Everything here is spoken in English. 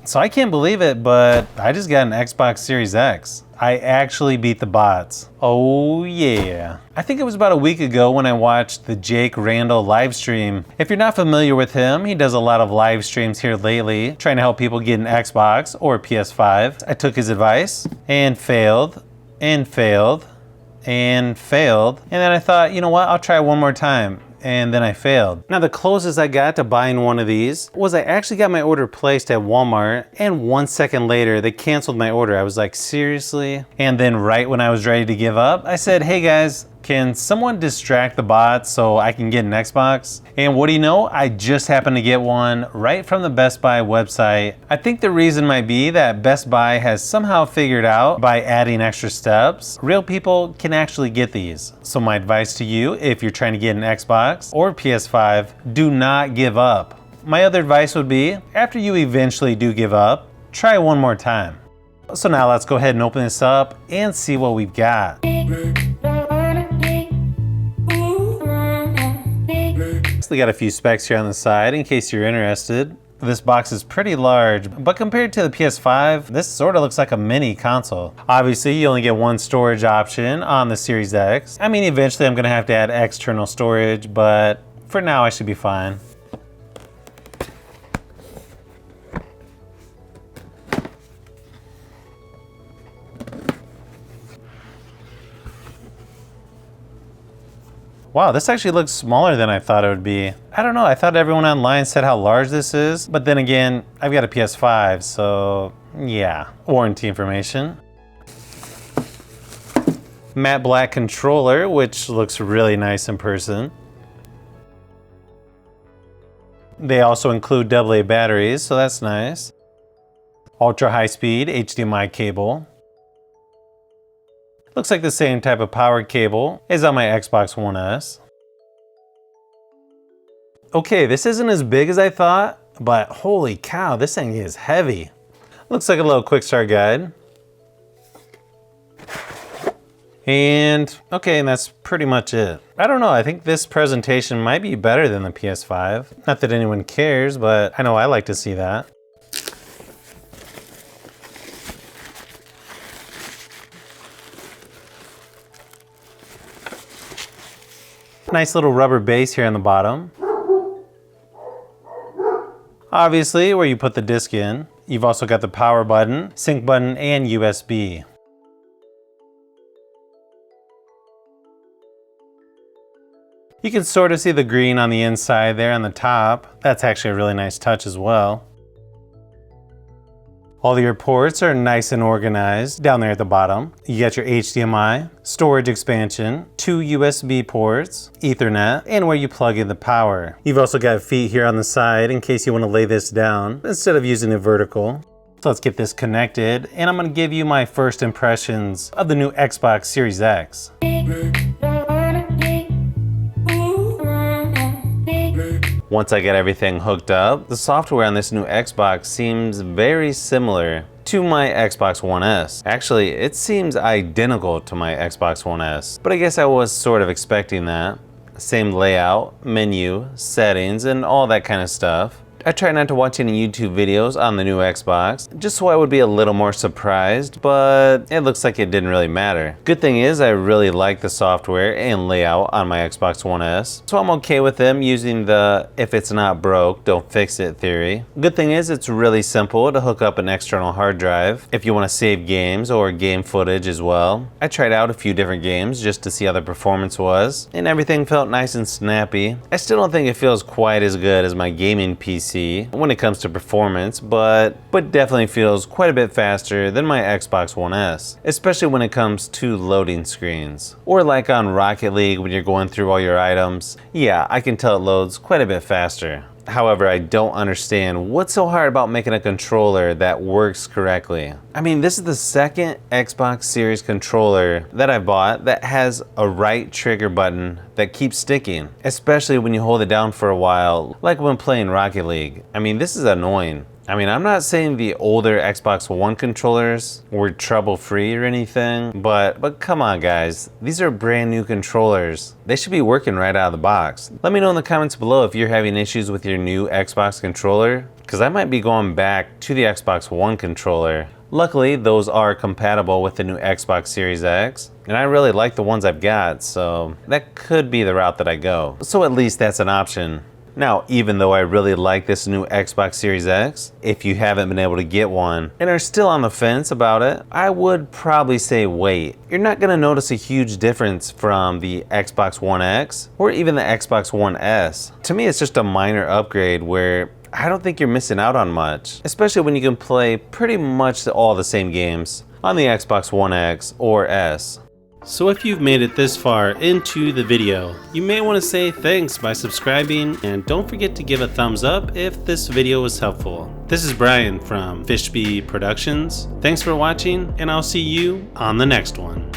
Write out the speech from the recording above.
So I can't believe it, but I just got an Xbox Series X. I actually beat the bots. Oh yeah. I think it was about a week ago when I watched the Jake Randall live stream. If you're not familiar with him, he does a lot of live streams here lately, trying to help people get an Xbox or PS5. I took his advice and failed and failed and failed. And then I thought, you know what, I'll try one more time. And then I failed. Now the closest I got to buying one of these was I actually got my order placed at Walmart, and 1 second later they canceled my order. I was like, seriously? And then right when I was ready to give up, I said, hey guys, can someone distract the bots so I can get an Xbox? And what do you know? I just happened to get one right from the Best Buy website. I think the reason might be that Best Buy has somehow figured out by adding extra steps, real people can actually get these. So my advice to you, if you're trying to get an Xbox or PS5, do not give up. My other advice would be, after you eventually do give up, try one more time. So now let's go ahead and open this up and see what we've got. We got a few specs here on the side in case you're interested. This box is pretty large, but compared to the PS5, this sort of looks like a mini console. Obviously, you only get one storage option on the Series X. I mean, eventually I'm gonna have to add external storage, but for now I should be fine. Wow, this actually looks smaller than I thought it would be. I don't know, I thought everyone online said how large this is, but then again, I've got a PS5, so yeah. Warranty information. Matte black controller, which looks really nice in person. They also include AA batteries, so that's nice. Ultra high speed HDMI cable. Looks like the same type of power cable as on my Xbox One S. Okay, this isn't as big as I thought, but holy cow, this thing is heavy. Looks like a little quick start guide. And that's pretty much it. I don't know, I think this presentation might be better than the PS5. Not that anyone cares, but I know I like to see that. Nice little rubber base here on the bottom. Obviously, where you put the disc in. You've also got the power button, sync button, and USB. You can sort of see the green on the inside there on the top. That's actually a really nice touch as well. All of your ports are nice and organized down there at the bottom. You got your HDMI, storage expansion, 2 USB ports, Ethernet, and where you plug in the power. You've also got feet here on the side in case you want to lay this down instead of using it vertical. So let's get this connected, and I'm going to give you my first impressions of the new Xbox Series X. Once I get everything hooked up, the software on this new Xbox seems very similar to my Xbox One S. Actually, it seems identical to my Xbox One S, but I guess I was sort of expecting that. Same layout, menu, settings, and all that kind of stuff. I try not to watch any YouTube videos on the new Xbox, just so I would be a little more surprised, but it looks like it didn't really matter. Good thing is I really like the software and layout on my Xbox One S, so I'm okay with them using the if it's not broke, don't fix it theory. Good thing is it's really simple to hook up an external hard drive if you want to save games or game footage as well. I tried out a few different games just to see how the performance was, and everything felt nice and snappy. I still don't think it feels quite as good as my gaming PC when it comes to performance, but definitely feels quite a bit faster than my Xbox One S, especially when it comes to loading screens. Or like on Rocket League when you're going through all your items, yeah, I can tell it loads quite a bit faster. However, I don't understand what's so hard about making a controller that works correctly. I mean, this is the second Xbox Series controller that I bought that has a right trigger button that keeps sticking, especially when you hold it down for a while, like when playing Rocket League. I mean, this is annoying. I mean, I'm not saying the older Xbox One controllers were trouble-free or anything, but come on guys, these are brand new controllers. They should be working right out of the box. Let me know in the comments below if you're having issues with your new Xbox controller, because I might be going back to the Xbox One controller. Luckily, those are compatible with the new Xbox Series X, and I really like the ones I've got, so that could be the route that I go. So at least that's an option. Now, even though I really like this new Xbox Series X, if you haven't been able to get one and are still on the fence about it, I would probably say wait. You're not gonna notice a huge difference from the Xbox One X or even the Xbox One S. To me, it's just a minor upgrade where I don't think you're missing out on much, especially when you can play pretty much all the same games on the Xbox One X or S. So if you've made it this far into the video, you may want to say thanks by subscribing, and don't forget to give a thumbs up if this video was helpful. This is Brian from Fishbee Productions. Thanks for watching, and I'll see you on the next one.